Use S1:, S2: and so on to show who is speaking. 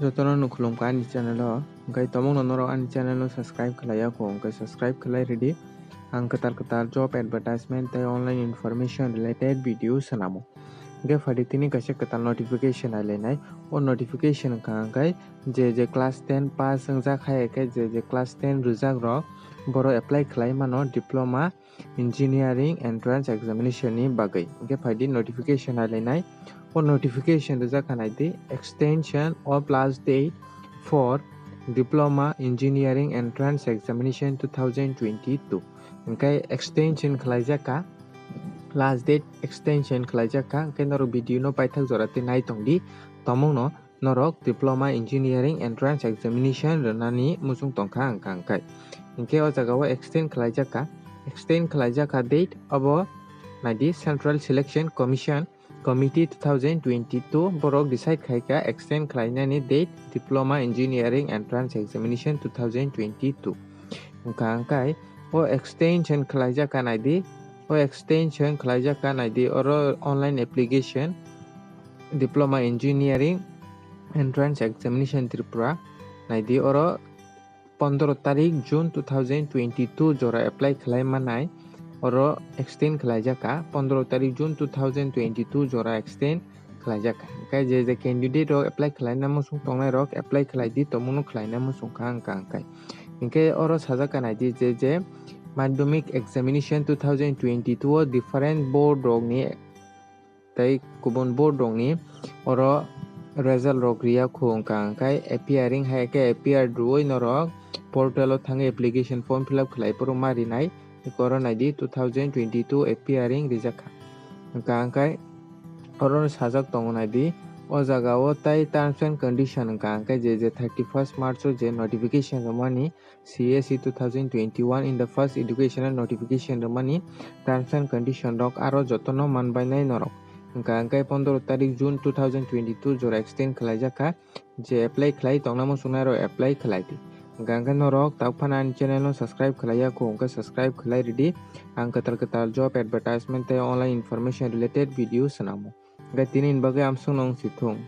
S1: Jotono no khulumka ani channel o hingkai tomong no norok ani channel no subscribe khlaiya ko hingkai subscribe khlai ready ang ketar job advertisement tei online information related video sanamo hingkai phadi tini kaisa ketar notification ailainai o notification wngka hingkai je class 10 pass wngjaak hai ke je class 10 rijak rok borok apply khlai mano diploma engineering entrance examination ni bagui hingkai phadi notification ailainai o notification rijak kanai di extension of last date for Diploma Engineering Entrance Examination 2022 hingkai extension khlaijaka last date extension khlaijaka hingkai norok video no paithak jora tei nai tongdi tomong no norok Diploma Engineering Entrance Examination rwnani muchung tongkha hingkai o jaga o extend khlaijaka date abo naidi Central Selection Commission Committee 2022 borok decide khaika extend khlainani date Diploma Engineering Entrance Examination 2022 wngka hingkai o extension khlaijaka naidi oro online application Diploma Engineering Entrance Examination Tripura naidi oro 15 tarik June 2022 jora apply khlai manai oro extend khlaijaka 15 tarik June 2022 jora extend khlaijaka hingkai je candidate rok apply khlaina muchung tongnai rok apply khlaidi tomung khlaina muchungkha hingkai oro sajak naidi je Madhyamik Examination 2022 o different board rok ni tei kubun board rok ni oro result rok riyaku wngka hingkai appearing hai ke appear rwoi norok portal o thangai application form fill up khlai porokma rinai oro naidi 2022 appearing rijakha wngka hingkai oro sajak tongo naidi o jaga o tai terms and condition wngka hingkai je 31st March o je notification romani CSE 2021 in the first educational notification romani terms and condition rok aro jotono manbainai norok wngka hingkai 15 tarik June 2022 jora extend khlaijaka je apply khlai tongna muchungnai rok apply khlaidi hingka hingkai norok takphana ani channel no subscribe khlaiya ko hingkai subscribe khlai ready ang ketar job advertisement tei online information related video sanamo hingkai tini ni bagui amsung nong si thung.